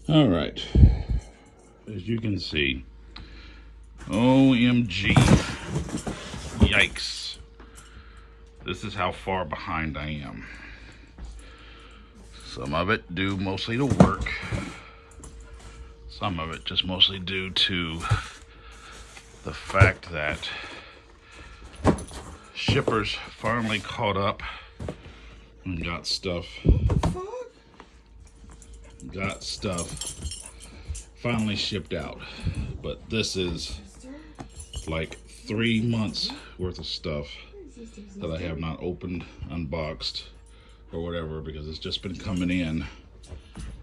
All right, as you can see, OMG, yikes, this is how far behind I am. Some of it due mostly to work, some of it just mostly due to the fact that shippers finally caught up and got stuff finally shipped out. But this is like 3 months worth of stuff that I have not opened, unboxed, or whatever, because it's just been coming in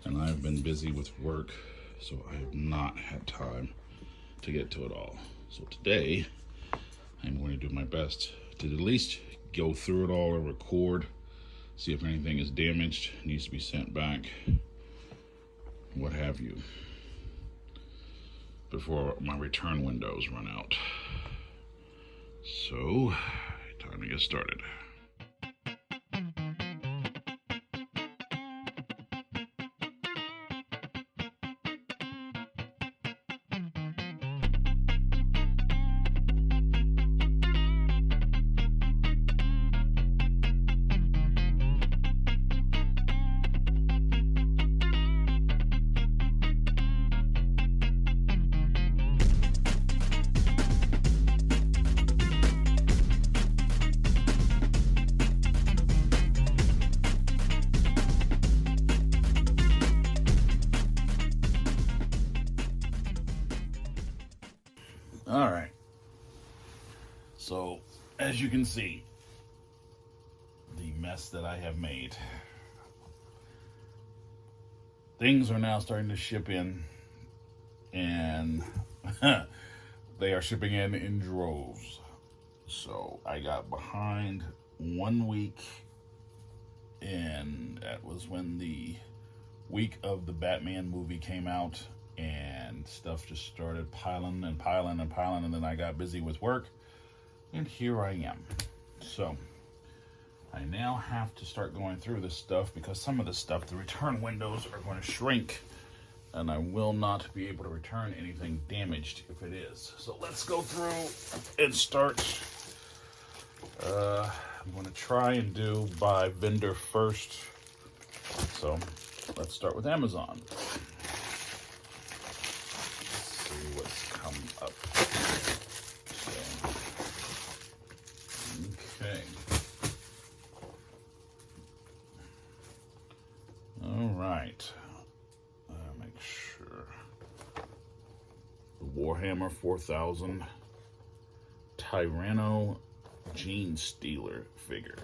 and I've been busy with work, so I have not had time to get to it all. So today I'm going to do my best to at least go through it all and record, see if anything is damaged, needs to be sent back, what have you, before my return windows run out. So, time to get started. All right, so as you can see, the mess that I have made. Things are now starting to ship in, and they are shipping in droves. So I got behind 1 week, and that was when the week of the Batman movie came out, and stuff just started piling and piling and piling, and then I got busy with work, and here I am. So I now have to start going through this stuff, because some of the stuff, the return windows are going to shrink, and I will not be able to return anything damaged if it is. So let's go through and start. I'm going to try and do by vendor first. So let's start with Amazon. What's come up. So, okay. All right. Make sure. The Warhammer 4000 Tyranno Gene Stealer figure.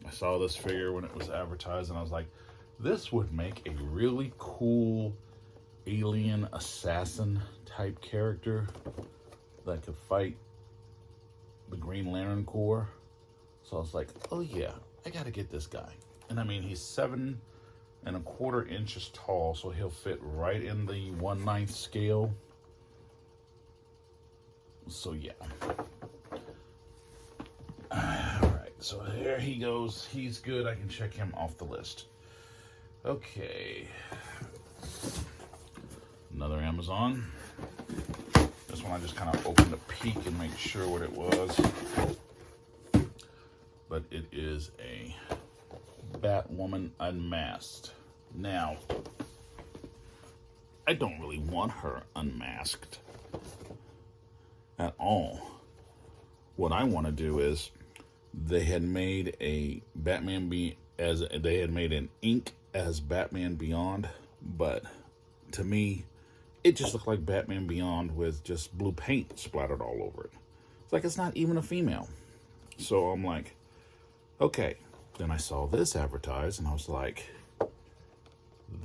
I saw this figure when it was advertised, and I was like, this would make a really cool alien assassin type character that could fight the Green Lantern Corps. So I was like, oh yeah, I gotta get this guy. And I mean, he's 7 1/4 inches tall, so he'll fit right in the 1/9 scale. So yeah. Alright, so there he goes. He's good. I can check him off the list. Okay. Another Amazon. This one I just kind of opened a peek and make sure what it was. But it is a Batwoman unmasked. Now, I don't really want her unmasked at all. What I want to do is, they had made a Batman they had made an ink as Batman Beyond, but to me, it just looked like Batman Beyond with just blue paint splattered all over it. It's like it's not even a female. So I'm like, okay. Then I saw this advertised, and I was like,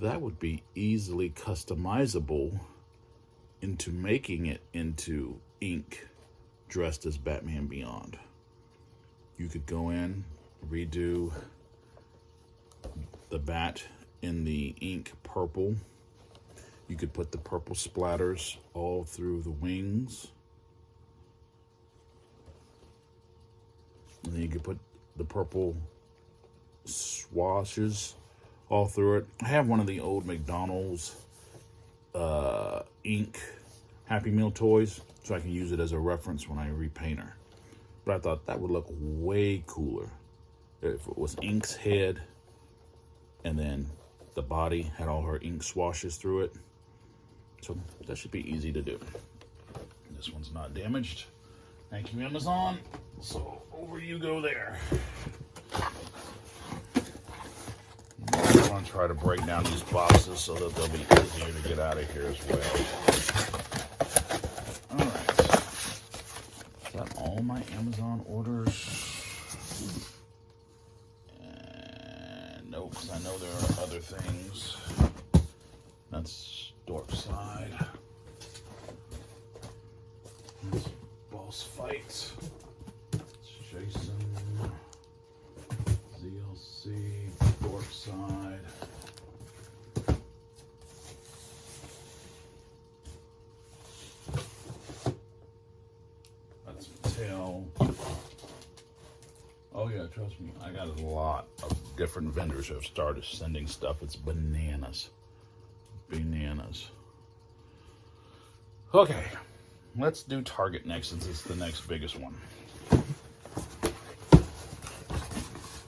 that would be easily customizable into making it into ink dressed as Batman Beyond. You could go in, redo the bat in the ink purple. You could put the purple splatters all through the wings. And then you could put the purple swashes all through it. I have one of the old McDonald's ink Happy Meal toys, so I can use it as a reference when I repaint her. But I thought that would look way cooler if it was Ink's head and then the body had all her ink swashes through it. So that should be easy to do. This one's not damaged. Thank you, Amazon. So over you go there. I'm going to try to break down these boxes so that they'll be easier to get out of here as well. All right. Is that all my Amazon orders? No, because I know there are other things. That's Dorkside. That's Boss Fight. It's Jason. ZLC. Dorkside. That's Mattel. Oh yeah, trust me, I got a lot of different vendors who have started sending stuff. It's bananas. Bananas. Okay, let's do Target next since it's the next biggest one.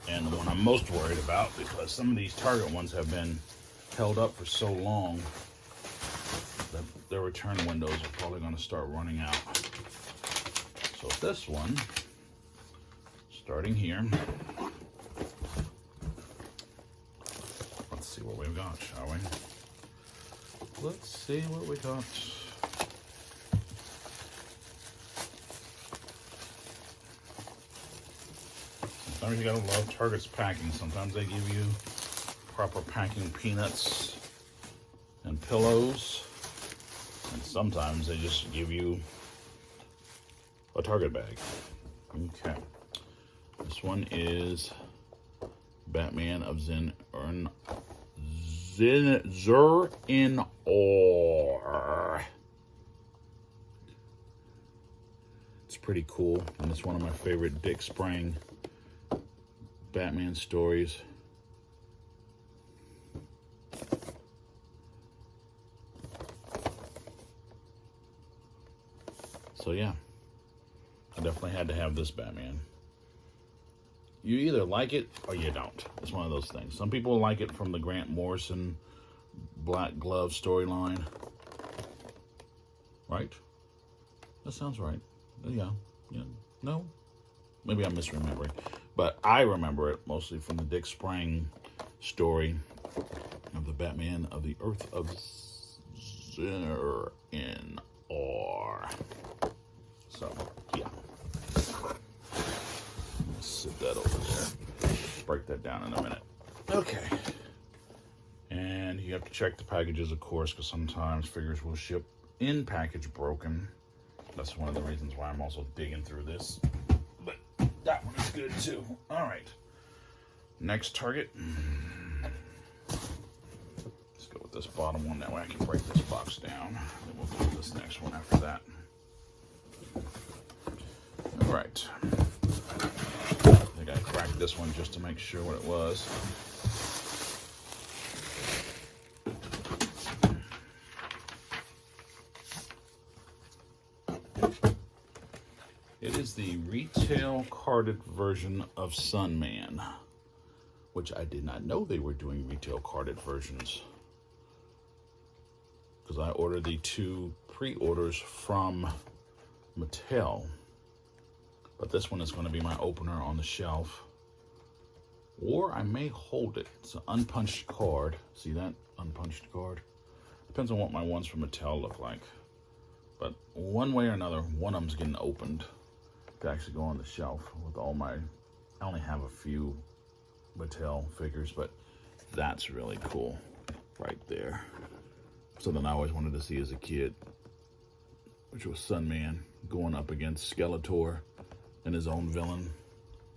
And the one I'm most worried about, because some of these Target ones have been held up for so long that their return windows are probably going to start running out. So this one, starting here, let's see what we've got, shall we? Let's see what we got. Sometimes you gotta love Target's packing. Sometimes they give you proper packing peanuts and pillows, and sometimes they just give you a Target bag. Okay. This one is Batman of Zur-En-Aur. It's pretty cool, and it's one of my favorite Dick Sprang Batman stories. So yeah, I definitely had to have this Batman. You either like it or you don't. It's one of those things. Some people like it from the Grant Morrison Black Glove storyline. Right? That sounds right. Yeah. No? Maybe I'm misremembering. But I remember it mostly from the Dick Sprang story of the Batman of the Earth of Zur-En-Aur. So, yeah. Sit that over there. Break that down in a minute. Okay. And you have to check the packages, of course, because sometimes figures will ship in package broken. That's one of the reasons why I'm also digging through this. But that one is good too. All right. Next Target. Let's go with this bottom one. That way I can break this box down. Then we'll do this next one after that. All right. I cracked this one just to make sure what it was. It is the retail carded version of Sunman, which I did not know they were doing retail carded versions, because I ordered the 2 pre-orders from Mattel. But this one is going to be my opener on the shelf. Or I may hold it. It's an unpunched card. See that? Unpunched card. Depends on what my ones from Mattel look like. But one way or another, one of them's getting opened to actually go on the shelf with all my... I only have a few Mattel figures, but that's really cool right there. Something I always wanted to see as a kid, which was Sunman going up against Skeletor and his own villain,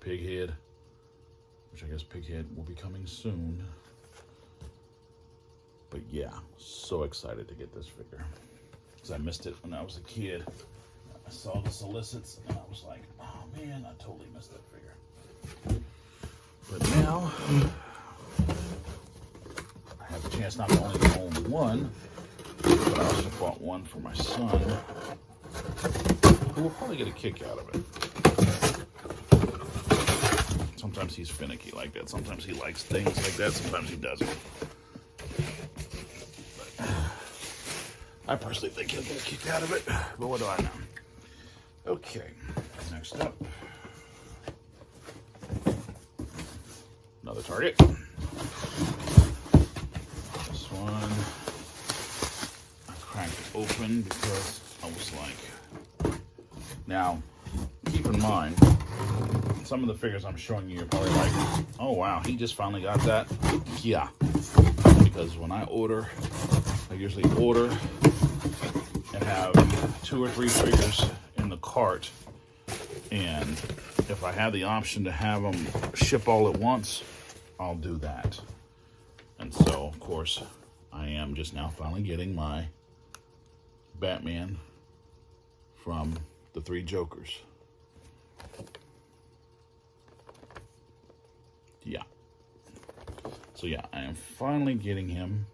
Pighead, which I guess Pighead will be coming soon. But yeah, so excited to get this figure, because I missed it when I was a kid. I saw the solicits and I was like, oh man, I totally missed that figure. But now, unfortunately, it's not the only one. But I also bought one for my son, who will probably get a kick out of it. Sometimes he's finicky like that. Sometimes he likes things like that. Sometimes he doesn't. But I personally think he'll get a kick out of it. But what do I know? Okay, next up. Another Target. This one I cracked open because I was like... Now, keep in mind, some of the figures I'm showing you, you're probably like, oh wow, he just finally got that. Yeah, because when I order, I usually order and have 2 or 3 figures in the cart, and if I have the option to have them ship all at once, I'll do that. And so, of course, I am just now finally getting my Batman from the 3 Jokers. Yeah. So yeah, I am finally getting him.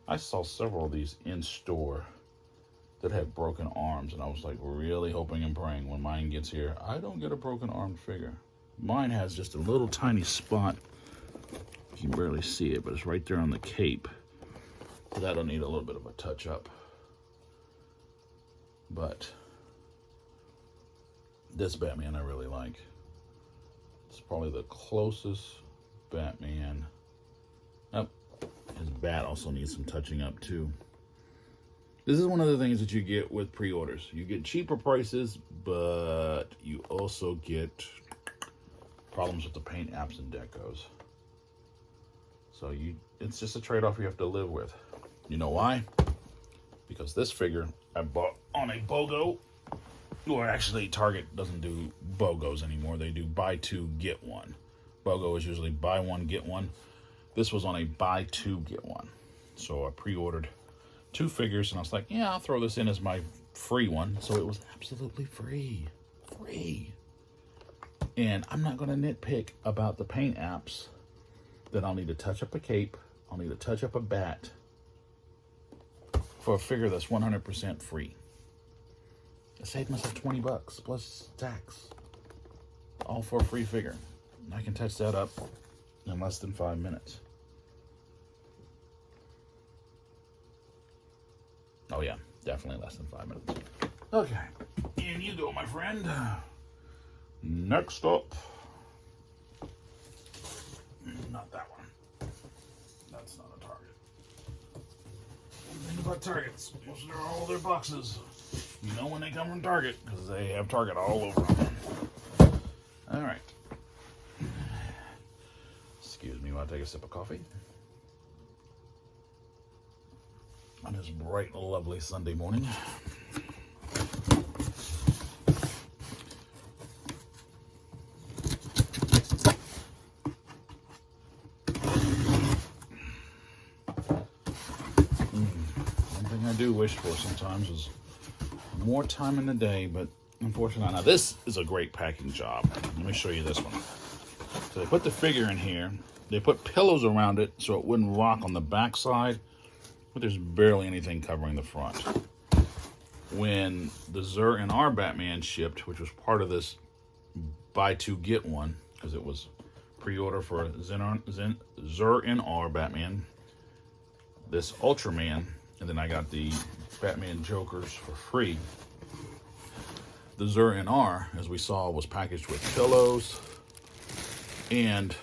I saw several of these in store that had broken arms, and I was like really hoping and praying when mine gets here, I don't get a broken armed figure. Mine has just a little tiny spot. You can barely see it, but it's right there on the cape. So that'll need a little bit of a touch up. But this Batman I really like. It's probably the closest Batman. Oh, his bat also needs some touching up too. This is one of the things that you get with pre-orders. You get cheaper prices, but you also get problems with the paint apps and decos. So it's just a trade-off you have to live with. You know why? Because this figure I bought on a BOGO. Or actually, Target doesn't do BOGOs anymore. They do buy 2, get 1. BOGO is usually buy 1, get 1. This was on a buy 2, get 1. So I pre-ordered 2 figures, and I was like, yeah, I'll throw this in as my free one. So it was absolutely free. Free. And I'm not going to nitpick about the paint apps that I'll need to touch up a cape. I'll need to touch up a bat for a figure that's 100% free. I saved myself $20 plus tax, all for a free figure. And I can touch that up in less than 5 minutes. Oh yeah, definitely less than 5 minutes. Okay, in you go, my friend. Next up, not that one. That's not a Target. One thing about Targets, most of all their boxes, you know when they come from Target, because they have Target all over them. All right. Excuse me while I take a sip of coffee. On this bright, lovely Sunday morning. One thing I do wish for sometimes is more time in the day, but unfortunately, now this is a great packing job. Let me show you this one. So they put the figure in here. They put pillows around it so it wouldn't rock on the back side, but there's barely anything covering the front. When the Zur and R Batman shipped, which was part of this buy 2 get 1, because it was pre-order for Zur and R Batman, this Ultraman, and then I got the Batman Jokers for free. The Zur and R, as we saw, was packaged with pillows and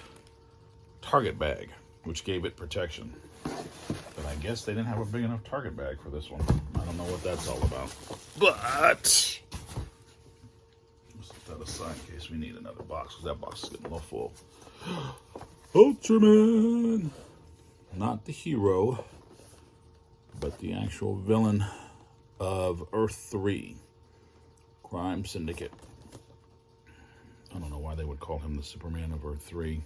Target bag, which gave it protection. But I guess they didn't have a big enough Target bag for this one. I don't know what that's all about. But let's put that aside in case we need another box, because that box is getting a little full. Ultraman! Not the hero, but the actual villain of Earth 3. Crime Syndicate. I don't know why they would call him the Superman of Earth 3.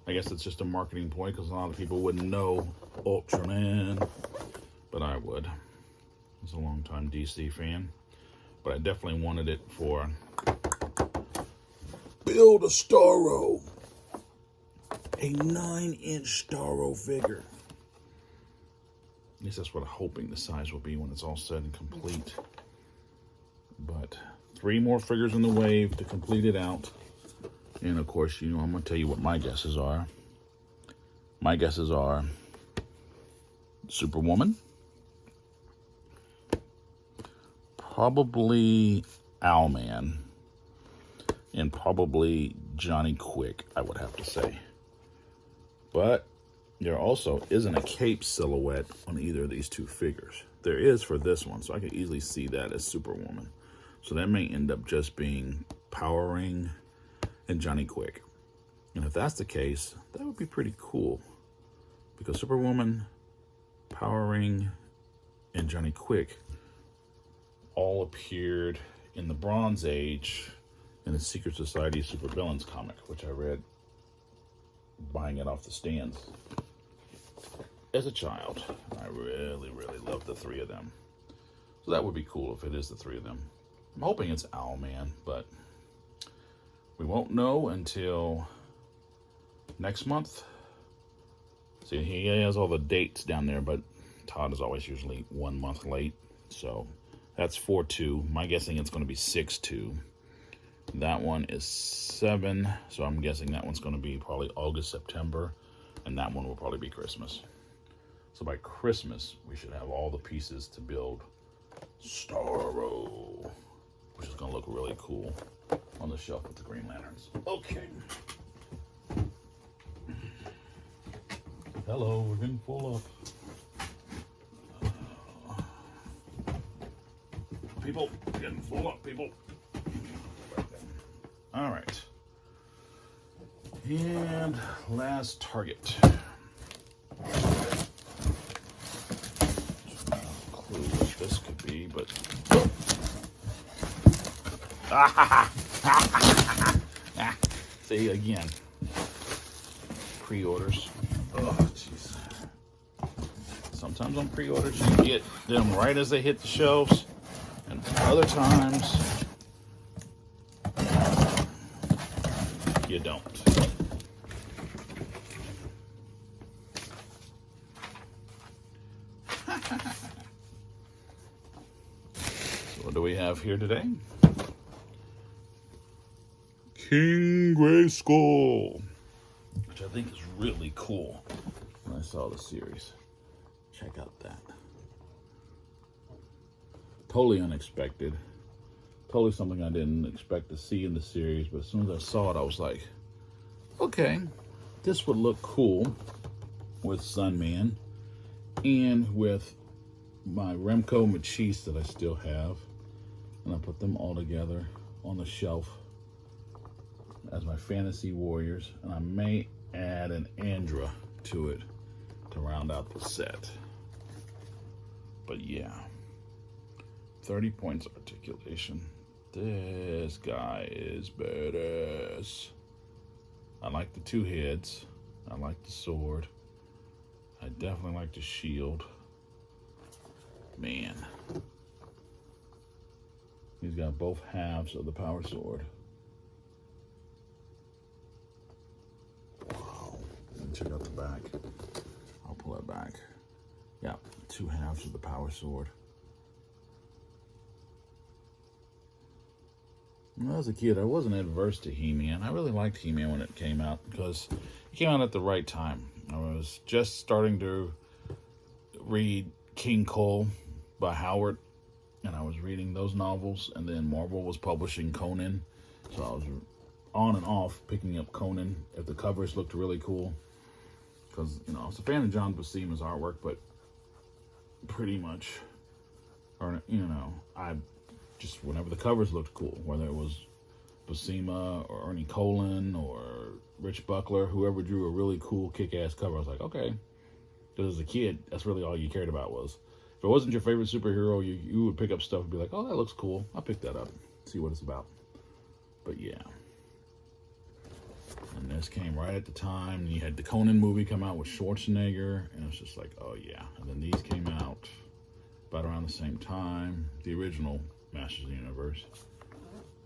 I guess it's just a marketing point, because a lot of people wouldn't know Ultraman, but I would. I was a long-time DC fan, but I definitely wanted it for Build a Starro. A 9-inch Starro figure. At least that's what I'm hoping the size will be when it's all said and complete. But 3 more figures in the wave to complete it out. And of course, you know, I'm going to tell you what my guesses are. My guesses are Superwoman, probably Owlman, and probably Johnny Quick, I would have to say. But there also isn't a cape silhouette on either of these 2 figures. There is for this one, so I can easily see that as Superwoman. So that may end up just being Power Ring and Johnny Quick. And if that's the case, that would be pretty cool. Because Superwoman, Power Ring, and Johnny Quick all appeared in the Bronze Age in the Secret Society Supervillains comic, which I read buying it off the stands as a child. I really, really loved the 3 of them. So that would be cool if it is the 3 of them. I'm hoping it's Owlman, but we won't know until next month. See, he has all the dates down there, but Todd is always usually 1 month late. So that's 4/2. My guessing it's going to be 6/2. That one is 7, so I'm guessing that one's going to be probably August, September, and that one will probably be Christmas. So by Christmas, we should have all the pieces to build Starro, which is going to look really cool on the shelf with the Green Lanterns. Okay. Hello, we're getting full up. People, we're getting full up, people. All right. And last target. No clue what this could be, but. See, again. Pre-orders. Oh, jeez. Sometimes on pre-orders you get them right as they hit the shelves, and other times you don't. So what do we have here today? King Grayskull, which I think is really cool when I saw the series. Check out that. Totally unexpected. Totally something I didn't expect to see in the series, but as soon as I saw it, I was like, okay, this would look cool with Sunman and with my Remco Machis that I still have. And I put them all together on the shelf as my fantasy warriors, and I may add an Andra to it to round out the set. But yeah, 30 points articulation. This guy is badass. I like the 2 heads. I like the sword. I definitely like the shield. Man, he's got both halves of the power sword. Wow. Let me check out the back. I'll pull it back. Yeah, 2 halves of the power sword. When I was a kid, I wasn't adverse to He-Man. I really liked He-Man when it came out because it came out at the right time. I was just starting to read King Cole by Howard, and I was reading those novels, and then Marvel was publishing Conan, so I was on and off picking up Conan if the covers looked really cool, because, you know, I was a fan of John Buscema's artwork, but pretty much, or, you know, I just, whenever the covers looked cool, whether it was Buscema or Ernie Colin or Rich Buckler, whoever drew a really cool kick-ass cover, I was like, okay. Because as a kid, that's really all you cared about was, if it wasn't your favorite superhero, you would pick up stuff and be like, oh, that looks cool. I'll pick that up, see what it's about. But yeah. And this came right at the time. And you had the Conan movie come out with Schwarzenegger, and it was just like, oh yeah. And then these came out about around the same time, the original Masters of the Universe.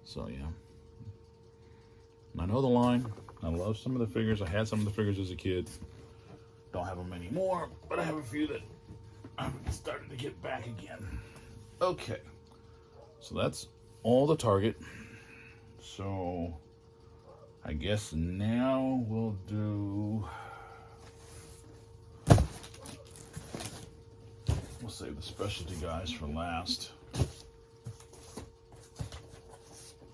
So yeah. And I know the line. I love some of the figures. I had some of the figures as a kid. Don't have them anymore, but I have a few that I'm starting to get back again. Okay. So that's all the target. So I guess now we'll do... We'll save the specialty guys for last.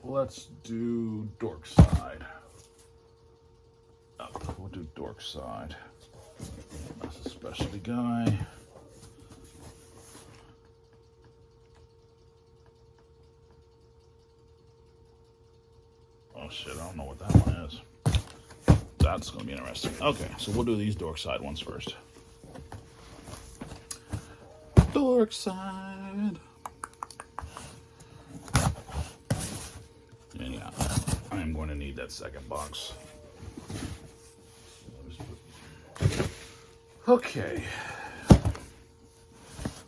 Let's do Dorkside. We'll do Dorkside. That's a specialty guy. Oh shit, I don't know what that one is. That's going to be interesting. Okay, so we'll do these Dorkside ones first. Dorkside. And yeah, I am going to need that second box. Okay.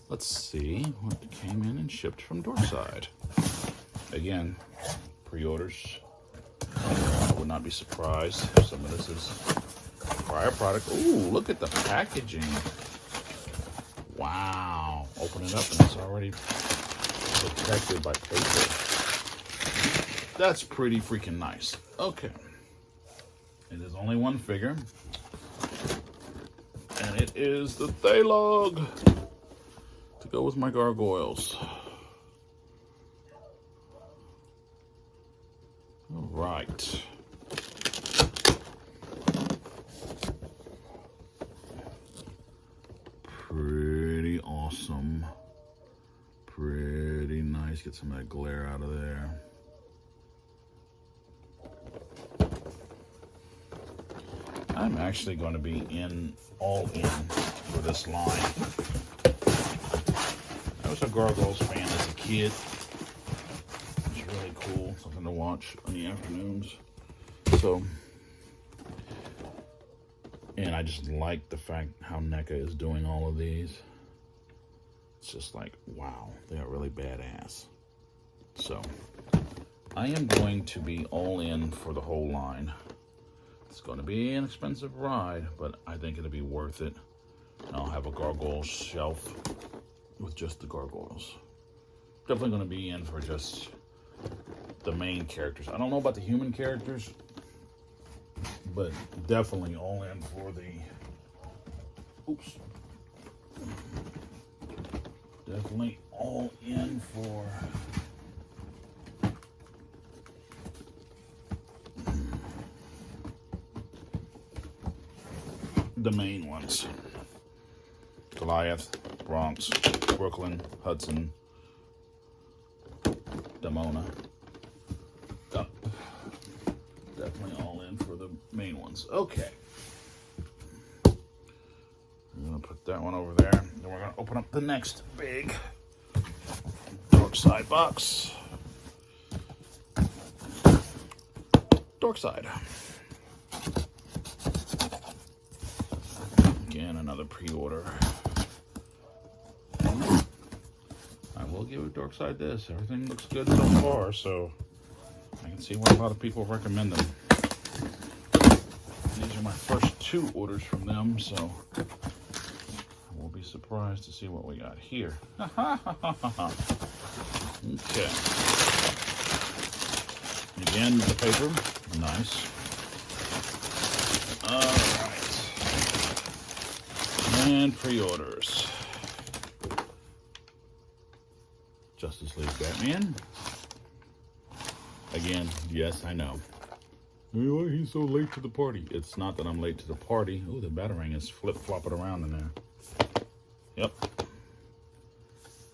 Let's see what came in and shipped from Dorkside. Again, pre-orders. I would not be surprised if some of this is prior product. Ooh, look at the packaging. Wow. Open it up and it's already protected by paper. That's pretty freaking nice. Okay. It is only one figure. And it is the Thailog to go with my Gargoyles. All right. Pretty awesome. Pretty nice. Get some of that glare out of there. I'm actually going to be all in for this line. I was a Gargoyles fan as a kid. It's really cool, something to watch in the afternoons. So, and I just like the fact how Neca is doing all of these. It's just like, wow, they are really badass. So, I am going to be all in for the whole line. It's going to be an expensive ride, but I think it'll be worth it. And I'll have a Gargoyle shelf with just the Gargoyles. Definitely going to be in for just the main characters. I don't know about the human characters, but definitely all in for the... Oops. Definitely all in for... the main ones. Goliath, Bronx, Brooklyn, Hudson, Demona. Up. Definitely all in for the main ones. Okay. I'm going to put that one over there. Then we're going to open up the next big Dorkside box. Dorkside. Again, another pre-order. I will give it Dorkside this. Everything looks good so far, so I can see why a lot of people recommend them. These are my first 2 orders from them, so I will be surprised to see what we got here. Okay. Again, the paper. Nice. Alright. And pre-orders. Justice League Batman. Again, yes, I know. Why he's so late to the party? It's not that I'm late to the party. Ooh, the Batarang is flip-flopping around in there. Yep.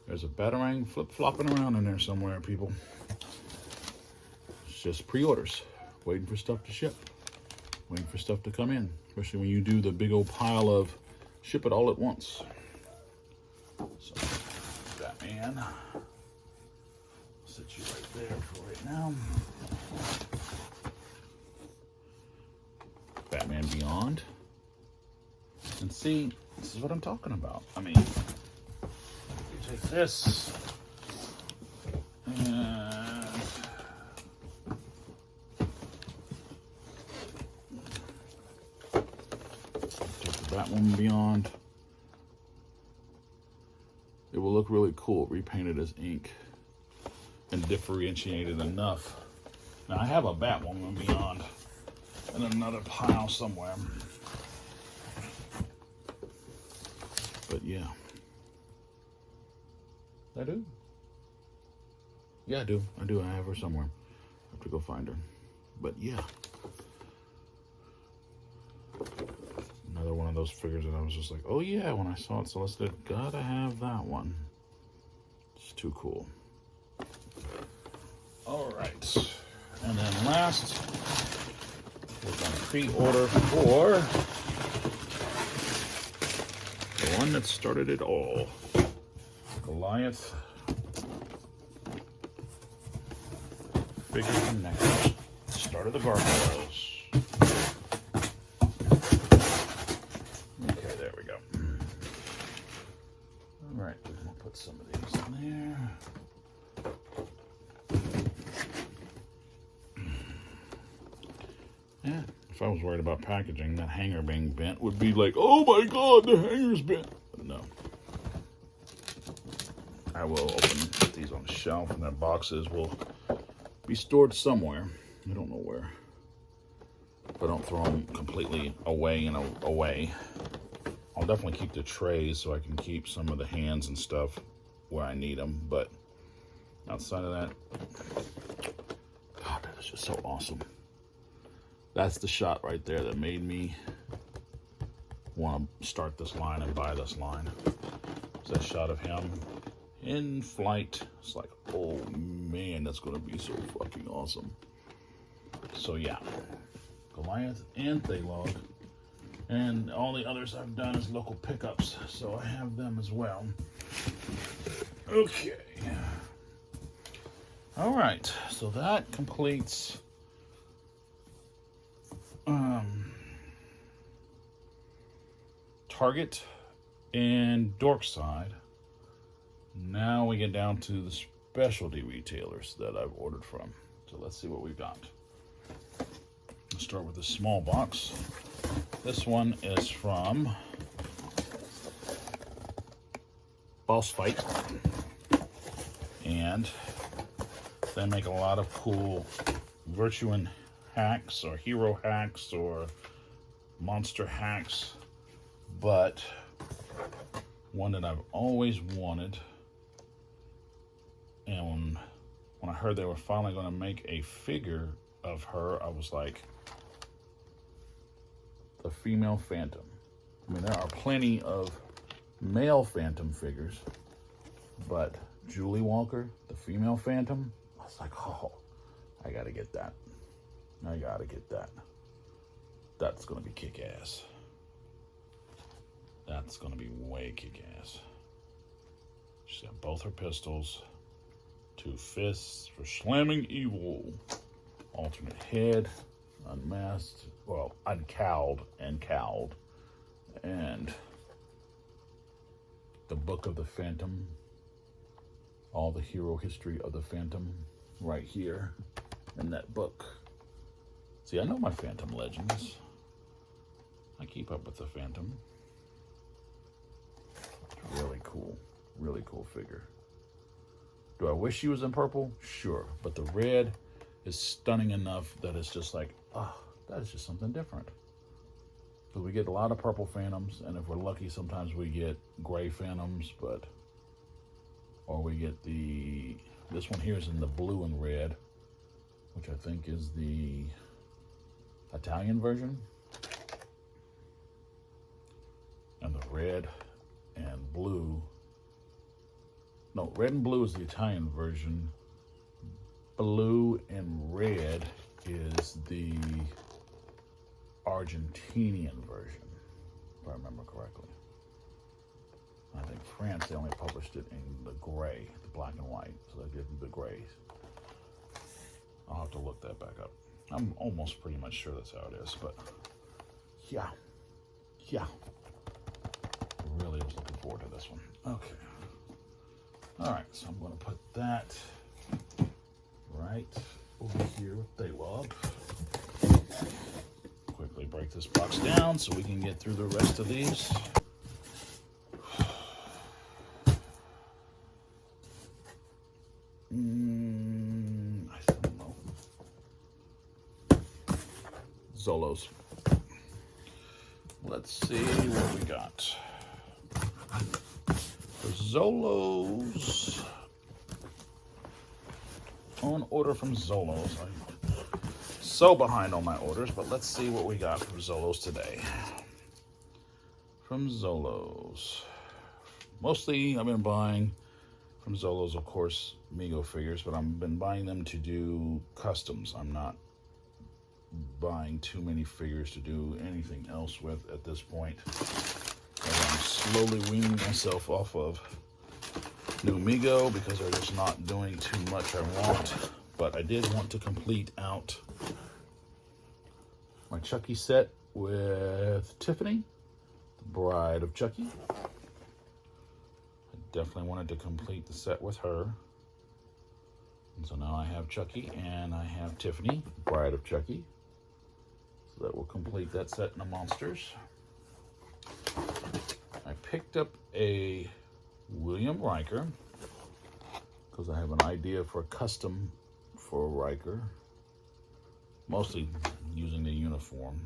There's a Batarang flip-flopping around in there somewhere, people. It's just pre-orders. Waiting for stuff to ship. Waiting for stuff to come in. Especially when you do the big old pile of ship it all at once. So, Batman. I'll set you right there for right now. Batman Beyond. And see, this is what I'm talking about. I mean, you take this and take the Batwoman Beyond. will look really cool repainted as ink and differentiated enough. Now I have a Batwoman beyond in another pile somewhere. But yeah. I do. Yeah, I do. I have her somewhere. I have to go find her. But yeah. Another one of those figures that I was just like, oh yeah, when I saw it solicited, gotta have that one. It's too cool. Alright. And then last, we're gonna pre-order for the one that started it all. Goliath figure from Neca. Started the Gargoyles. Okay, there we go. Alright, we're gonna put some of these in there. Yeah, if I was worried about packaging, that hanger being bent would be like, oh my god, the hanger's bent. But no. I will put these on the shelf, and their boxes will be stored somewhere. I don't know where. But don't throw them completely away and away. I'll definitely keep the trays so I can keep some of the hands and stuff where I need them. But outside of that, God, that is just so awesome. That's the shot right there that made me want to start this line and buy this line. It's that shot of him in flight. It's like, oh man, that's going to be so fucking awesome. So yeah, Goliath and Thailog, and all the others I've done is local pickups, so I have them as well. Okay. All right, so that completes Target and Dorkside. Now we get down to the specialty retailers that I've ordered from. So let's see what we've got. Let's start with the small box. This one is from Boss Fight. And they make a lot of cool Virtuan hacks or hero hacks or monster hacks. But one that I've always wanted, and when I heard they were finally going to make a figure of her, I was like, the female Phantom. I mean, there are plenty of male Phantom figures, but Julie Walker, the female Phantom, I was like, oh, I gotta get that. I gotta get that. That's gonna be kick-ass. That's gonna be way kick-ass. She's got both her pistols, 2 fists for slamming evil, alternate head, unmasked, well, uncowled and cowled, and the Book of the Phantom, all the hero history of the Phantom right here in that book. See, I know my Phantom legends. I keep up with the Phantom. Really cool figure. Do I wish she was in purple? Sure, but the red is stunning enough that it's just like, oh, that is just something different. Because we get a lot of purple Phantoms, and if we're lucky, sometimes we get gray Phantoms, but, or we get this one here is in the blue and red, which I think is the Italian version. And the red and blue, no, red and blue is the Italian version. Blue and red is the Argentinian version, if I remember correctly. I think France, they only published it in the gray, the black and white, so they did the grays. I'll have to look that back up. I'm almost pretty much sure that's how it is, but yeah. Really was looking forward to this one. Okay. All right, so I'm going to put that right over here with Thailog. Quickly break this box down so we can get through the rest of these. Zolos. Let's see what we got. For Zolos, on order from Zolos. I'm so behind on my orders, but let's see what we got from Zolos today. From Zolos. Mostly I've been buying from Zolos, of course, Mego figures, but I've been buying them to do customs. I'm not buying too many figures to do anything else with at this point. As I'm slowly weaning myself off of new Mego because they're just not doing too much I want. But I did want to complete out my Chucky set with Tiffany, the bride of Chucky. I definitely wanted to complete the set with her. And so now I have Chucky and I have Tiffany, bride of Chucky. So that will complete that set in the monsters. I picked up a William Riker because I have an idea for a custom for Riker, mostly using the uniform.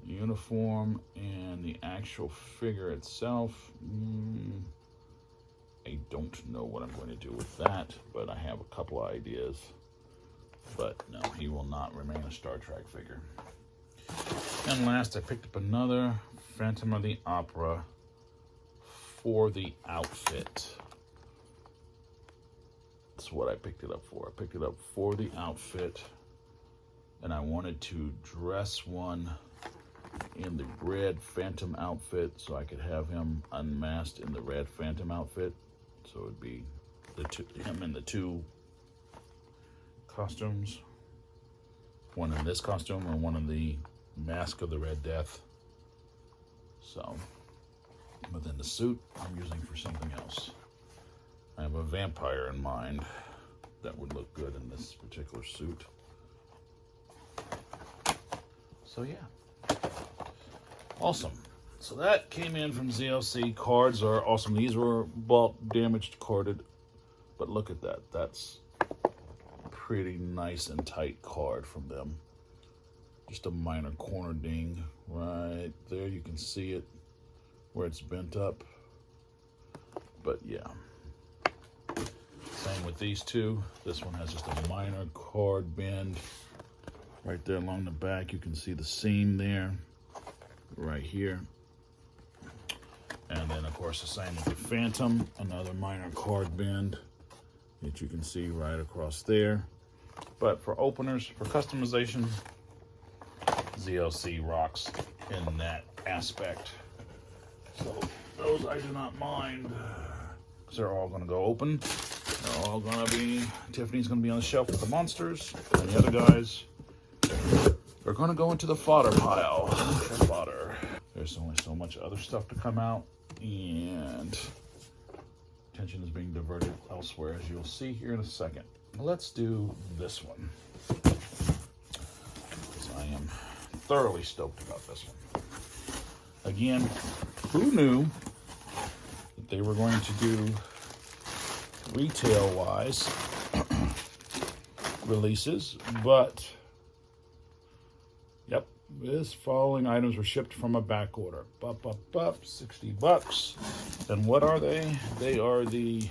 Uniform and the actual figure itself, I don't know what I'm going to do with that, but I have a couple of ideas. But no, he will not remain a Star Trek figure. And last, I picked up another Phantom of the Opera for the outfit. That's what I picked it up for. I picked it up for the outfit, and I wanted to dress one in the red Phantom outfit so I could have him unmasked in the red Phantom outfit. So it would be him in the two costumes. One in this costume and one in the Mask of the Red Death. So, but then the suit I'm using for something else. I have a vampire in mind that would look good in this particular suit. So yeah. Awesome. So that came in from ZLC. Cards are awesome. These were bought damaged carded, but look at that. That's pretty nice and tight card from them. Just a minor corner ding right there. You can see it where it's bent up. But yeah. Same with these two. This one has just a minor card bend right there along the back. You can see the seam there, right here. And then, of course, the same with the Phantom. Another minor card bend that you can see right across there. But for openers, for customization, ZLC rocks in that aspect. So those I do not mind. Because they're all going to go open. They're all going to be, Tiffany's going to be on the shelf with the monsters. And the other guys are going to go into the fodder pile for fodder. There's only so much other stuff to come out. And attention is being diverted elsewhere, as you'll see here in a second. Let's do this one. Because I am thoroughly stoked about this one. Again, who knew that they were going to do retail-wise releases, but yep, this following items were shipped from a back order. $60. And what are they? They are the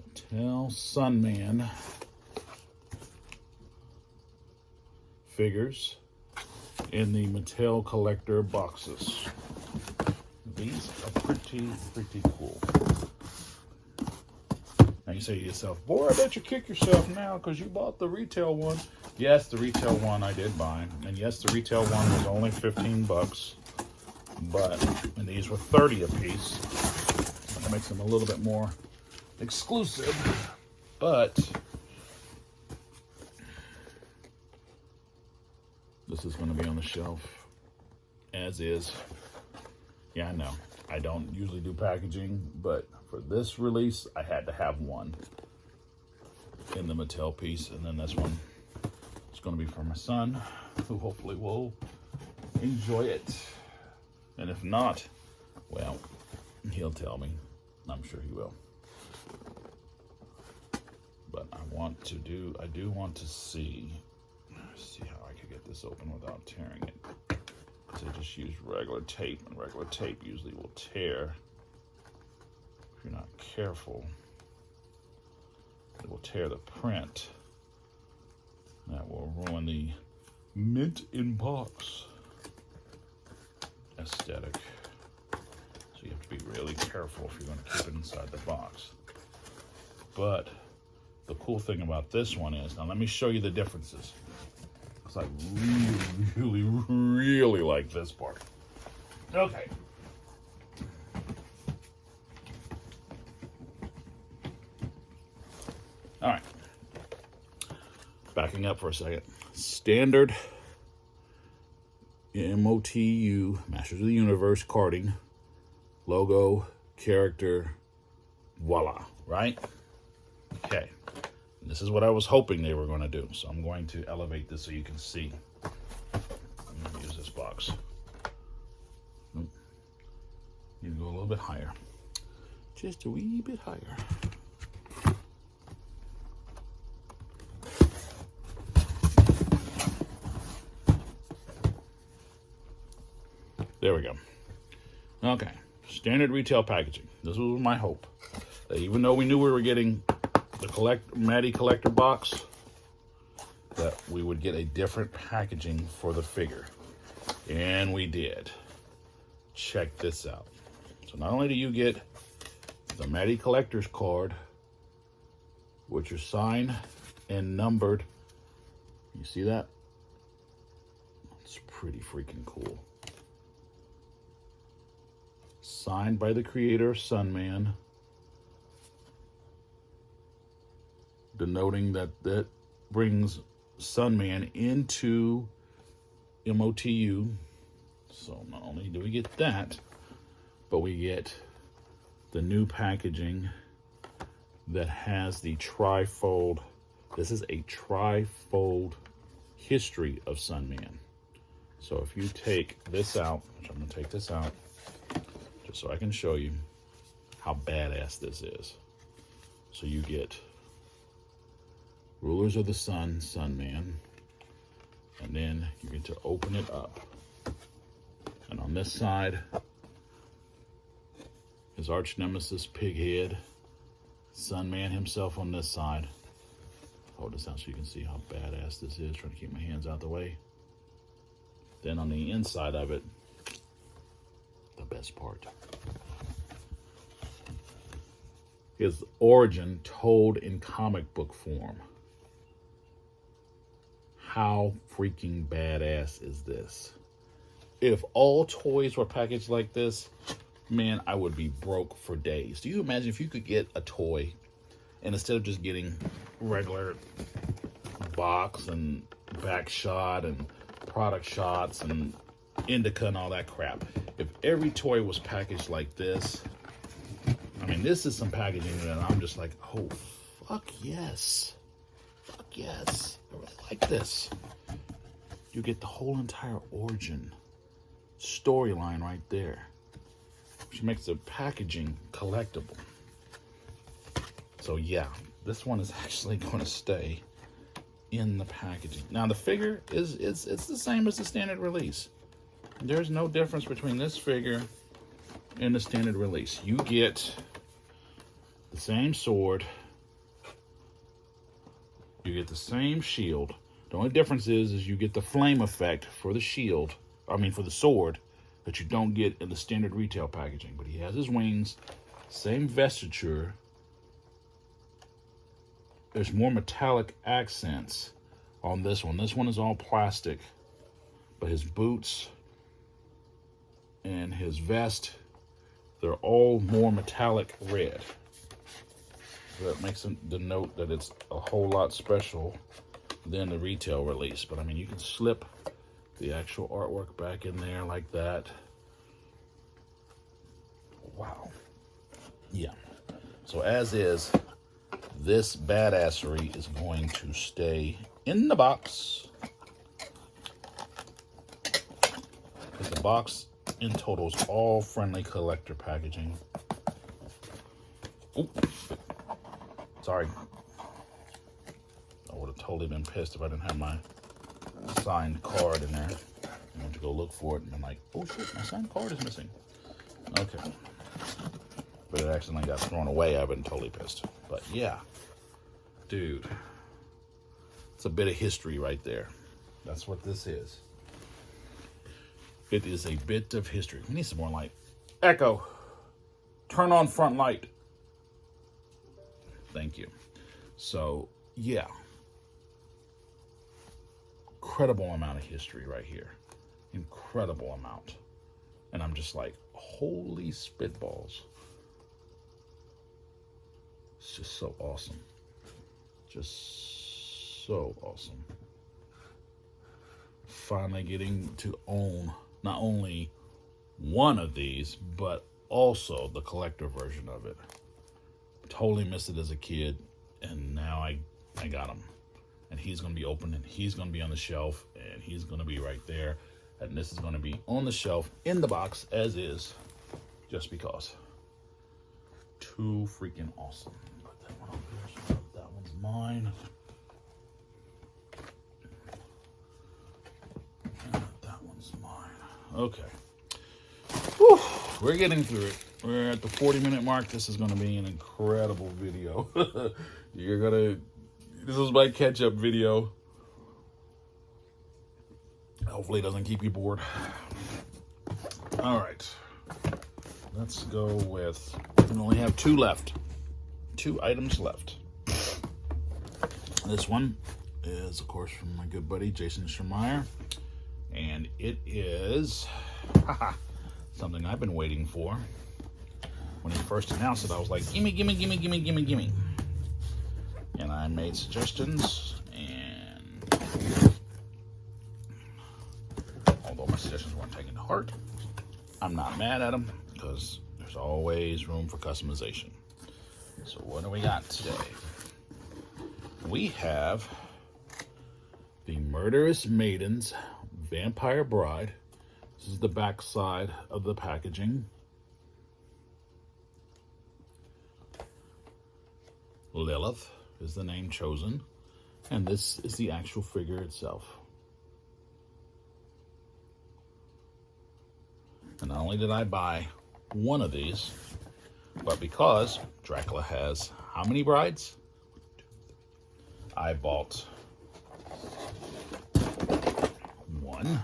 Mattel Sunman figures in the Mattel collector boxes. These are pretty cool. Now you say to yourself, boy, I bet you kick yourself now because you bought the retail one. Yes, the retail one I did buy. And yes, the retail one was only 15 bucks. And these were 30 a piece. So that makes them a little bit more exclusive. But this is going to be on the shelf as is. Yeah, I know. I don't usually do packaging, but for this release, I had to have one in the Mattel piece. And then this one is going to be for my son, who hopefully will enjoy it. And if not, well, he'll tell me. I'm sure he will. But I do want to see how I could get this open without tearing it. So I just use regular tape, and regular tape usually will tear if you're not careful. It will tear the print. That will ruin the mint in box aesthetic. So you have to be really careful if you're going to keep it inside the box. But the cool thing about this one is, now let me show you the differences. Because I really like this part. Okay. All right. Backing up for a second. Standard MOTU, Masters of the Universe carding, logo, character, voila, right? Okay. And this is what I was hoping they were going to do. So I'm going to elevate this so you can see. I'm going to use this box. Nope. Need to go a little bit higher. Just a wee bit higher. There we go. Okay, standard retail packaging. This was my hope. That even though we knew we were getting the Matty collector box, that we would get a different packaging for the figure. And we did. Check this out. So not only do you get the Matty collector's card, which are signed and numbered. You see that? It's pretty freaking cool. Signed by the creator of Sunman, denoting that brings Sunman into MOTU. So not only do we get that, but we get the new packaging that has the trifold. This is a trifold history of Sunman. So if you take this out, which I'm going to take this out, so I can show you how badass this is. So you get Rulers of the Sun, Sunman, and then you get to open it up. And on this side, his arch nemesis, Pighead, Sunman himself on this side. Hold this out so you can see how badass this is. Trying to keep my hands out the way. Then on the inside of it, the best part. His origin told in comic book form. How freaking badass is this? If all toys were packaged like this, man, I would be broke for days. Do you imagine if you could get a toy and instead of just getting regular box and back shot and product shots and indica and all that crap, if every toy was packaged like this, I mean, this is some packaging that I'm just like, oh, fuck yes. Fuck yes. I really like this. You get the whole entire origin storyline right there, which makes the packaging collectible. So yeah, this one is actually going to stay in the packaging. Now the figure it's the same as the standard release. There's no difference between this figure and the standard release. You get the same sword. You get the same shield. The only difference is you get the flame effect for the shield. I mean, for the sword, that you don't get in the standard retail packaging. But he has his wings, same vestiture. There's more metallic accents on this one. This one is all plastic. But his boots and his vest, they're all more metallic red. So that makes it denote that it's a whole lot special than the retail release. But I mean, you can slip the actual artwork back in there like that. Wow. Yeah. So as is, this badassery is going to stay in the box. Because the box in total is all friendly collector packaging. Oop. Sorry. totally been pissed if I didn't have my signed card in there. I went to go look for it, and I'm like, oh shit, my signed card is missing. Okay. But it accidentally got thrown away. I've been totally pissed. But yeah, dude, it's a bit of history right there. That's what this is. It is a bit of history. We need some more light. Echo, turn on front light. Thank you. So, yeah. Incredible amount of history right here. Incredible amount. And I'm just like, holy spitballs. It's just so awesome. Just so awesome. Finally getting to own not only one of these, but also the collector version of it. Totally missed it as a kid, and now I got him. And he's going to be open, and he's going to be on the shelf, and he's going to be right there. And this is going to be on the shelf in the box as is, just because. Too freaking awesome. Put that one over here. So that one's mine. And that one's mine. Okay. Whew, we're getting through it. We're at the 40-minute mark. This is going to be an incredible video. This is my catch-up video. Hopefully it doesn't keep you bored. All right. Let's go with, we only have two left. 2 items left. This one is, of course, from my good buddy, Jason Schreier. And it is something I've been waiting for. When he first announced it, I was like, gimme, gimme, gimme, gimme, gimme, gimme. And I made suggestions, and although my suggestions weren't taken to heart, I'm not mad at them, because there's always room for customization. So what do we got today? We have the Murderous Maiden's Vampire Bride. This is the back side of the packaging. Lilith is the name chosen, and this is the actual figure itself. And not only did I buy one of these, but because Dracula has how many brides? I bought 1,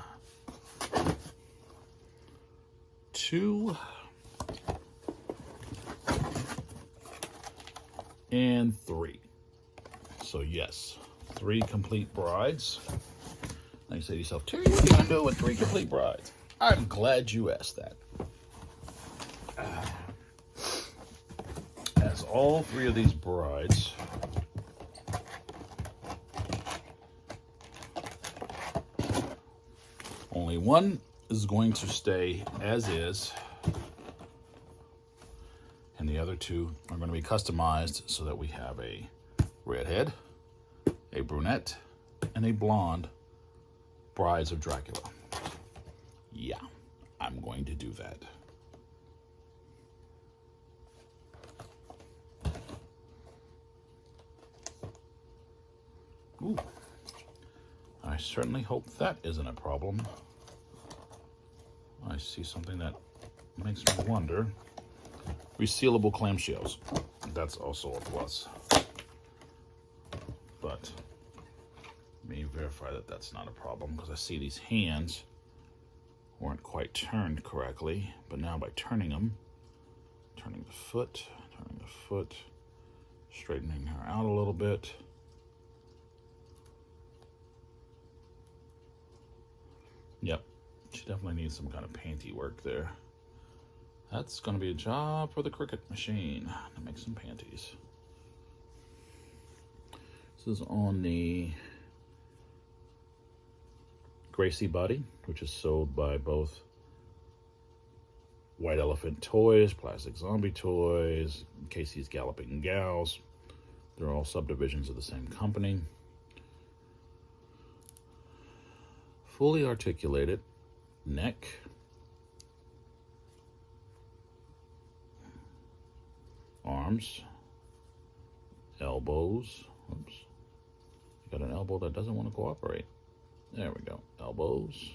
2, and 3. So yes, 3 complete brides. Now you say to yourself, Terry, what are you going to do with 3 complete brides? I'm glad you asked that. As all 3 of these brides only one is going to stay as is, and the other 2 are going to be customized so that we have a redhead, a brunette, and a blonde brides of Dracula. Yeah, I'm going to do that. Ooh. I certainly hope that isn't a problem. I see something that makes me wonder. Resealable clamshells. That's also a plus. But let me verify that that's not a problem, because I see these hands weren't quite turned correctly. But now by turning them, turning the foot, straightening her out a little bit. Yep, she definitely needs some kind of panty work there. That's going to be a job for the Cricut machine to make some panties. This is on the Gracie body, which is sold by both White Elephant Toys, Plastic Zombie Toys, Casey's Galloping Gals. They're all subdivisions of the same company. Fully articulated neck, arms, elbows, Got an elbow that doesn't want to cooperate. There we go. Elbows.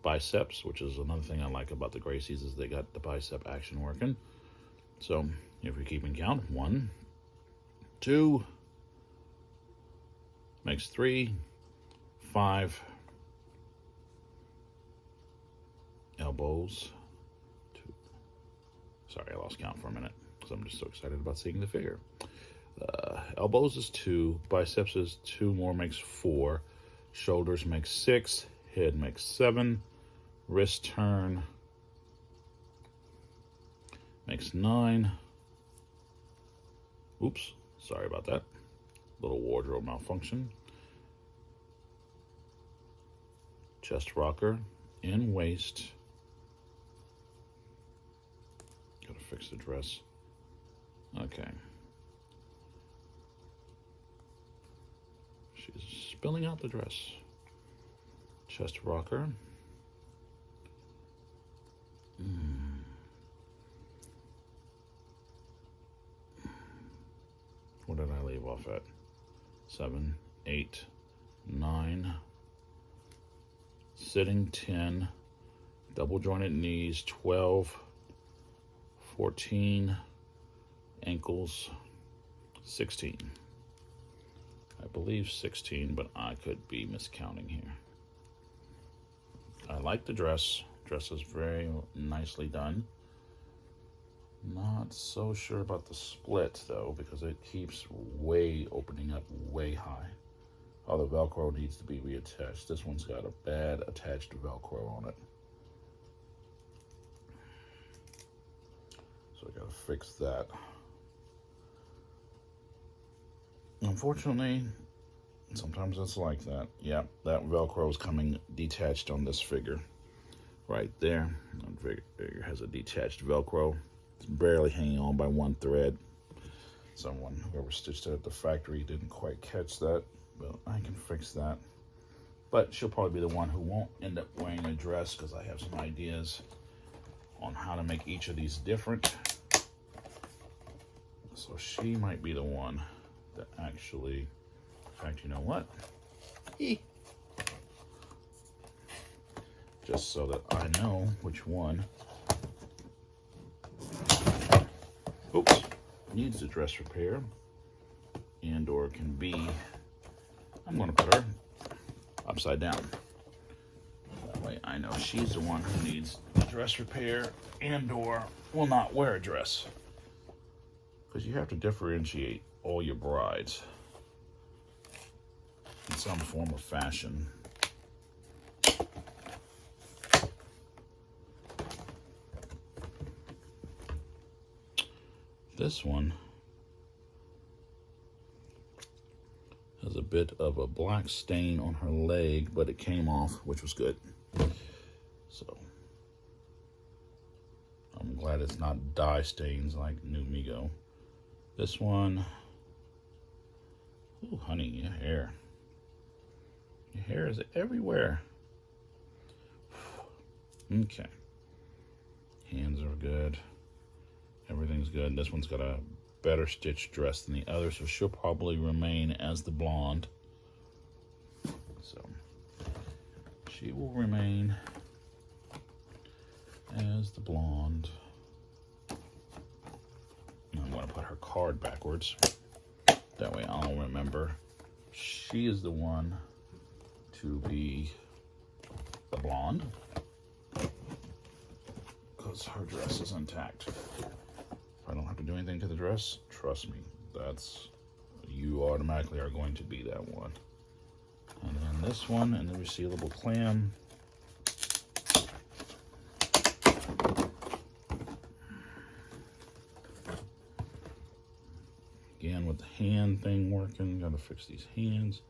Biceps, which is another thing I like about the Gracies, is they got the bicep action working. So if you're keeping count, 1, 2, makes 3, 5, elbows, 2. Sorry, I lost count for a minute because I'm just so excited about seeing the figure. Elbows is 2, biceps is 2 more, makes 4, shoulders makes 6, head makes 7, wrist turn makes 9. Oops, sorry about that. Little wardrobe malfunction. Chest rocker and waist. Gotta fix the dress. Okay. She's spilling out the dress. Chest rocker. What did I leave off at? 7, 8, 9. Sitting 10. Double jointed knees 12. 14. Ankles 16. I believe 16, but I could be miscounting here. I like the dress. Dress is very nicely done. Not so sure about the split though, because it keeps opening up way high. Oh, the Velcro needs to be reattached. This one's got a bad attached Velcro on it. So I gotta fix that. Unfortunately, sometimes it's like that. Yeah, that Velcro is coming detached on this figure. Right there. That figure has a detached Velcro. It's barely hanging on by one thread. Whoever stitched it at the factory didn't quite catch that, but I can fix that. But she'll probably be the one who won't end up wearing a dress, because I have some ideas on how to make each of these different. So she might be the one that actually, in fact, you know what? Just so that I know which one, oops, needs a dress repair and or can be, I'm going to put her upside down. That way I know she's the one who needs a dress repair and or will not wear a dress. Because you have to differentiate all your brides in some form of fashion. This one has a bit of a black stain on her leg, but it came off, which was good. So I'm glad it's not dye stains like New Mego. This one, ooh, honey, your hair. Your hair is everywhere. Okay. Hands are good. Everything's good. This one's got a better stitched dress than the other, so she'll probably remain as the blonde. So she will remain as the blonde. I'm going to put her card backwards. That way I'll remember she is the one to be the blonde, because her dress is intact. I don't have to do anything to the dress. Trust me, you automatically are going to be that one. And then this one and the resealable clam. Again, with the hand thing working, gotta fix these hands.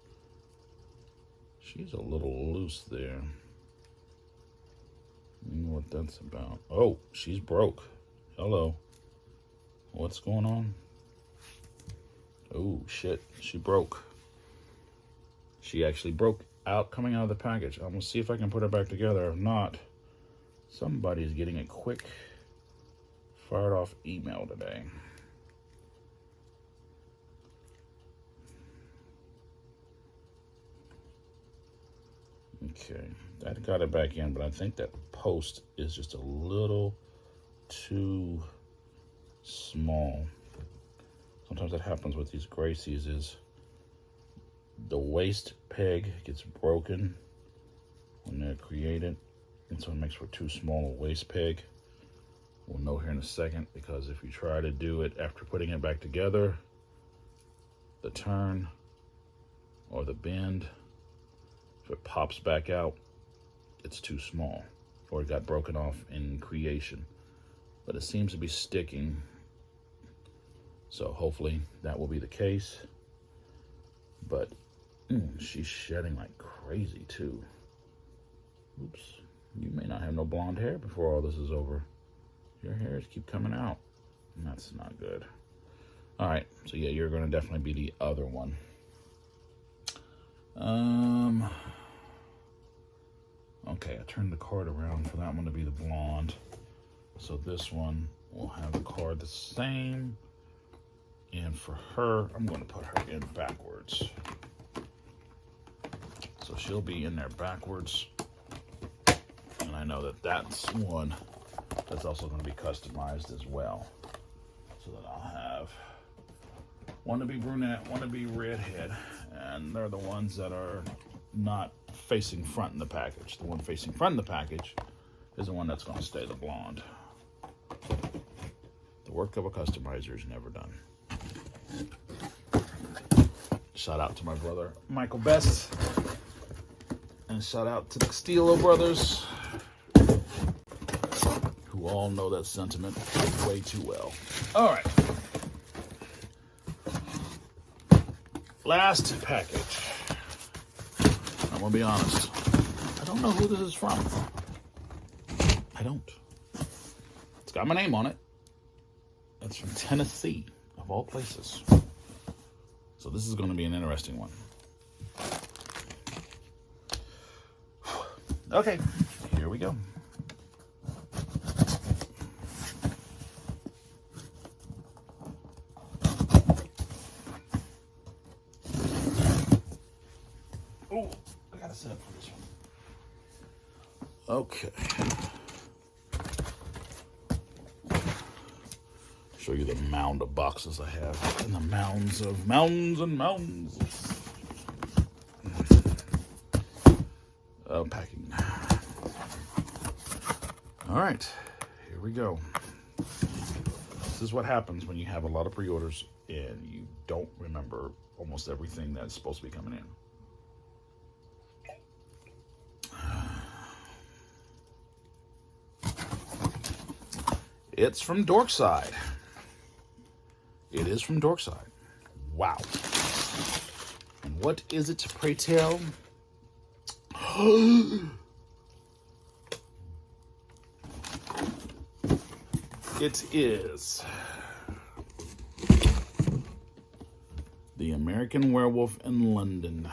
She's a little loose there. You know what that's about. Oh, she's broke. Hello. What's going on? Oh, shit. She broke. She actually broke out coming out of the package. I'm going to see if I can put her back together. If not, somebody's getting a quick fired off email today. Okay, that got it back in, but I think that post is just a little too small. Sometimes that happens with these Gracies is the waist peg gets broken when they're created, and so it makes for too small a waist peg. We'll know here in a second, because if you try to do it after putting it back together, the turn or the bend, if it pops back out, it's too small, or it got broken off in creation. But it seems to be sticking, so hopefully that will be the case. But she's shedding like crazy too. Oops, you may not have no blonde hair before all this is over. Your hairs keep coming out, and that's not good. All right, so yeah, you're gonna definitely be the other one. Okay, I turned the card around for that one to be the blonde. So this one will have the card the same. And for her, I'm going to put her in backwards. So she'll be in there backwards. And I know that that's one that's also going to be customized as well. So that I'll have one to be brunette, one to be redhead. And they're the ones that are not facing front in the package. The one facing front in the package is the one that's going to stay the blonde. The work of a customizer is never done. Shout out to my brother Michael Best, and shout out to the Steelo brothers, who all know that sentiment way too well. All right, last package. I'm gonna be honest, I don't know who this is from. I don't. It's got my name on it. It's from Tennessee, of all places. So this is going to be an interesting one. Okay, here we go. Oh, I gotta set up for this one. Okay. Show you the mound of boxes I have, and the mounds and mounds of packing. All right, here we go. This is what happens when you have a lot of pre-orders and you don't remember almost everything that's supposed to be coming in. It's from Dorkside. It is from Dorkside. Wow. And what is it, pray tell? It is the American Werewolf in London.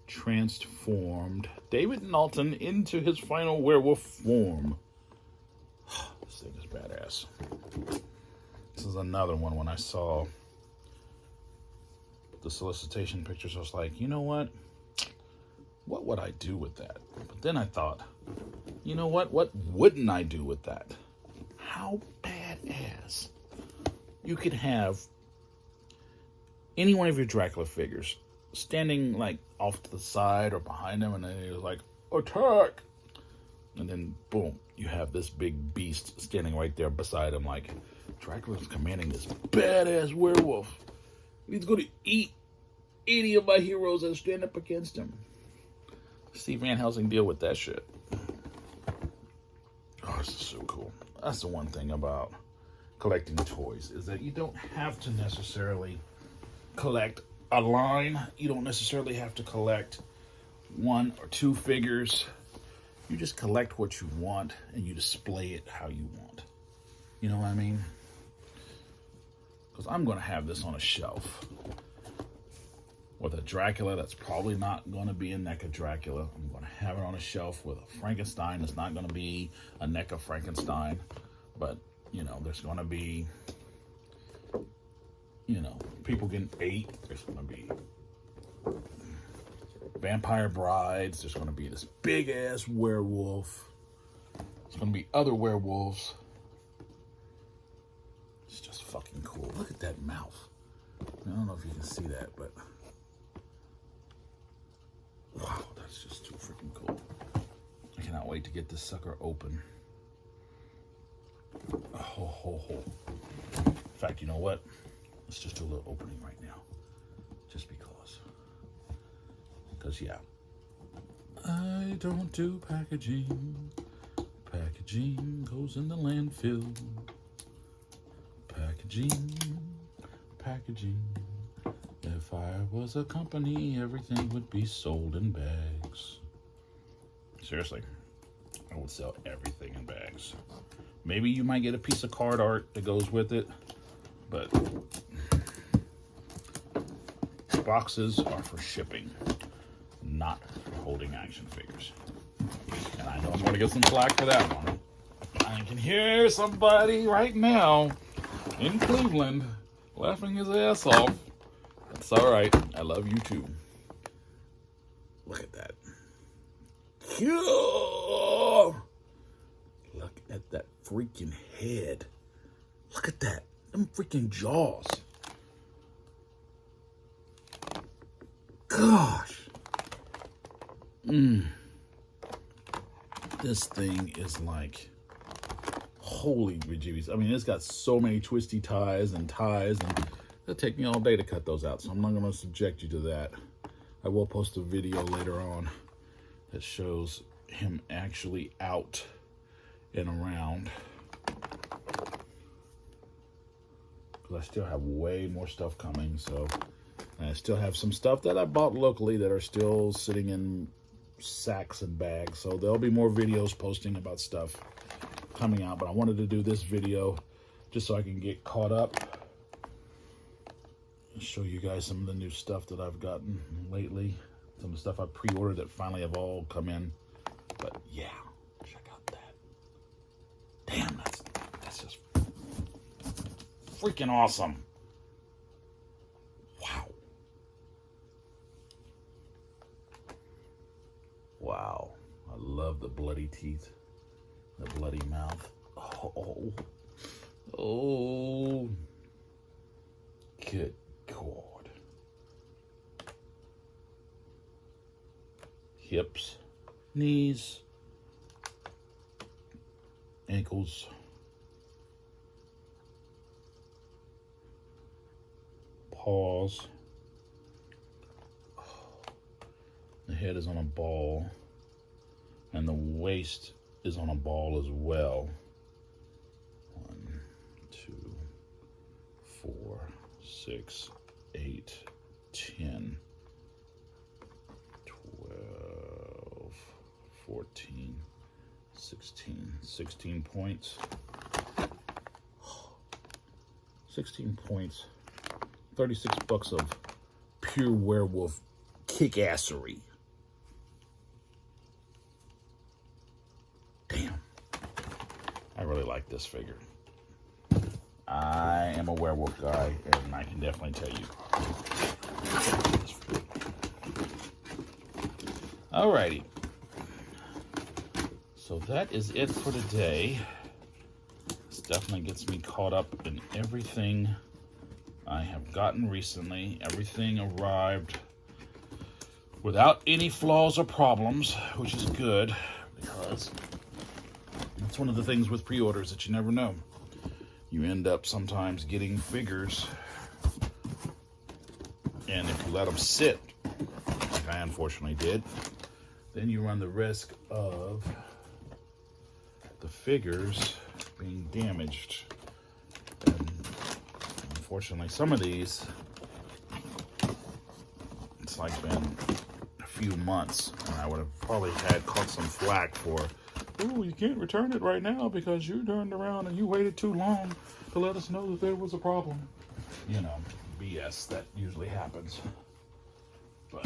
Transformed David Naughton into his final werewolf form. This thing is badass. This is another one. When I saw the solicitation pictures, I was like, you know what? What would I do with that? But then I thought, you know what? What wouldn't I do with that? How badass. You could have any one of your Dracula figures standing like off to the side or behind him, and then he was like, attack! And then boom, you have this big beast standing right there beside him, like Dracula's commanding this badass werewolf. He's going to eat any of my heroes that stand up against him. Steve Van Helsing deal with that shit. Oh, this is so cool. That's the one thing about collecting toys, is that you don't have to necessarily collect a line. You don't necessarily have to collect one or two figures. You just collect what you want and you display it how you want. You know what I mean? Because I'm going to have this on a shelf with a Dracula that's probably not going to be a Neca Dracula. I'm going to have it on a shelf with a Frankenstein that's not going to be a Neca Frankenstein. But, you know, there's going to be, you know, people getting ate. There's going to be vampire brides. There's going to be this big ass werewolf. There's going to be other werewolves. It's just fucking cool. Look at that mouth. I don't know if you can see that, but wow, that's just too freaking cool. I cannot wait to get this sucker open. In fact, you know what? Let's just do a little opening right now. Just because. Because, yeah. I don't do packaging. Packaging goes in the landfill. Packaging. If I was a company, everything would be sold in bags. Seriously, I would sell everything in bags. Maybe you might get a piece of card art that goes with it, but boxes are for shipping, not for holding action figures. And I know I'm going to get some flack for that one. I can hear somebody right now in Cleveland laughing his ass off. That's all right. I love you too. Look at that. Look at that freaking head. Look at that. Them freaking jaws. Gosh. This thing is like, holy bejeebies. I mean, it's got so many twisty ties, and it'll take me all day to cut those out, so I'm not going to subject you to that. I will post a video later on that shows him actually out and around. Because I still have way more stuff coming, so I still have some stuff that I bought locally that are still sitting in sacks and bags, so there'll be more videos posting about stuff coming out, but I wanted to do this video just so I can get caught up and show you guys some of the new stuff that I've gotten lately, some of the stuff I pre-ordered that finally have all come in. But yeah, check out that. Damn, that's just freaking awesome. Wow, I love the bloody teeth, the bloody mouth. Oh, good God. Hips, knees, ankles, paws. The head is on a ball, and the waist is on a ball as well. 1, 2, 4, 6, 8, 10, 12, 14, 16 points. 16 points. 36 bucks of pure werewolf kick-assery. Damn. I really like this figure. I am a werewolf guy, and I can definitely tell you. Alrighty. So that is it for today. This definitely gets me caught up in everything I have gotten recently. Everything arrived without any flaws or problems, which is good, because that's one of the things with pre-orders that you never know. You end up sometimes getting figures, and if you let them sit, like I unfortunately did, then you run the risk of the figures being damaged. And unfortunately, some of these, it's like been a few months, and I would have probably caught some flack for, oh, you can't return it right now because you turned around and you waited too long to let us know that there was a problem. You know, BS, that usually happens. But,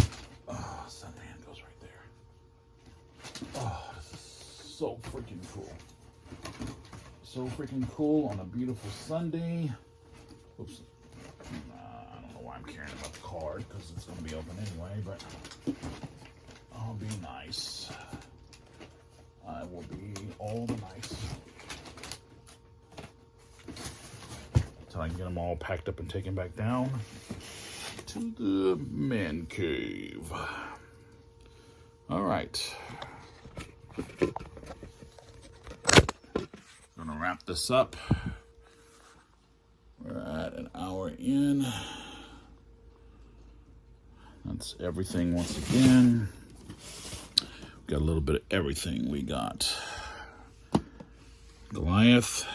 Sunman goes right there. Oh, this is so freaking cool. So freaking cool on a beautiful Sunday. Oops. I don't know why I'm caring about the card. because it's going to be open anyway, but I'll be nice. I will be all the nice. Until I can get them all packed up and taken back down to the man cave. All right. Gonna wrap this up. We're at an hour in. That's everything once again. Got a little bit of everything. We got Goliath.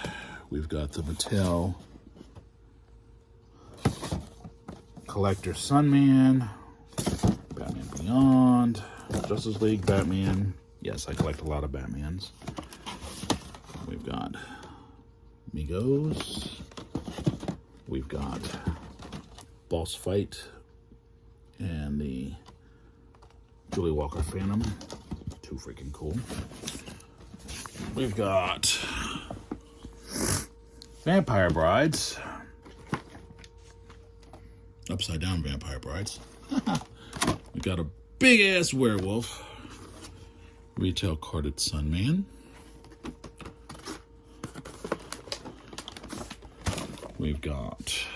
We've got the Mattel Collector Sunman, Batman Beyond, Justice League Batman. Yes, I collect a lot of Batmans. We've got Megos. We've got Boss Fight and the Julie Walker Phantom. Too freaking cool. We've got Vampire Brides. Upside down Vampire Brides. We got a big ass werewolf. Retail carded Sunman. We've got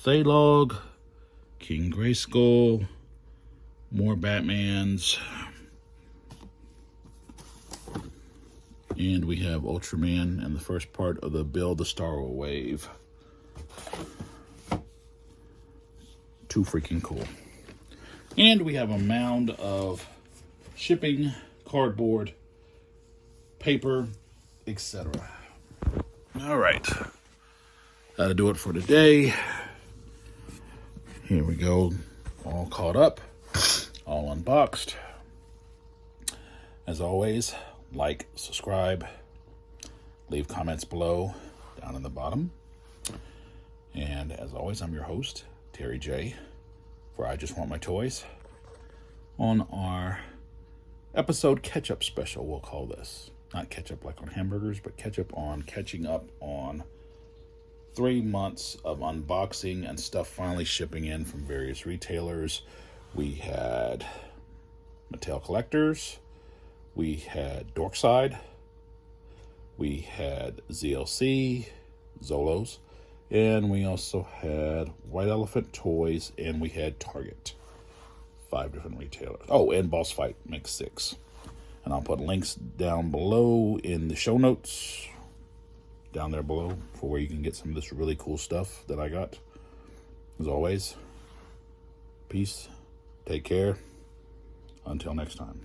Thailog, King Grayskull, more Batmans, and we have Ultraman and the first part of the Build the Star Wave. Too freaking cool. And we have a mound of shipping, cardboard, paper, etc. All right. That'll do it for today. Here we go. All caught up. All unboxed. As always, like, subscribe, leave comments below, down in the bottom. And as always, I'm your host, Terry J, for I Just Want My Toys. On our episode catch-up special, we'll call this. Not catch-up like on hamburgers, but catch-up on catching up on 3 months of unboxing and stuff finally shipping in from various retailers. We had Mattel Collectors. We had Dorkside. We had ZLC, Zolos. And we also had White Elephant Toys, and we had Target. 5 different retailers. Oh, and Boss Fight makes 6. And I'll put links down below in the show notes. Down there below for where you can get some of this really cool stuff that I got. As always, peace. Take care. Until next time.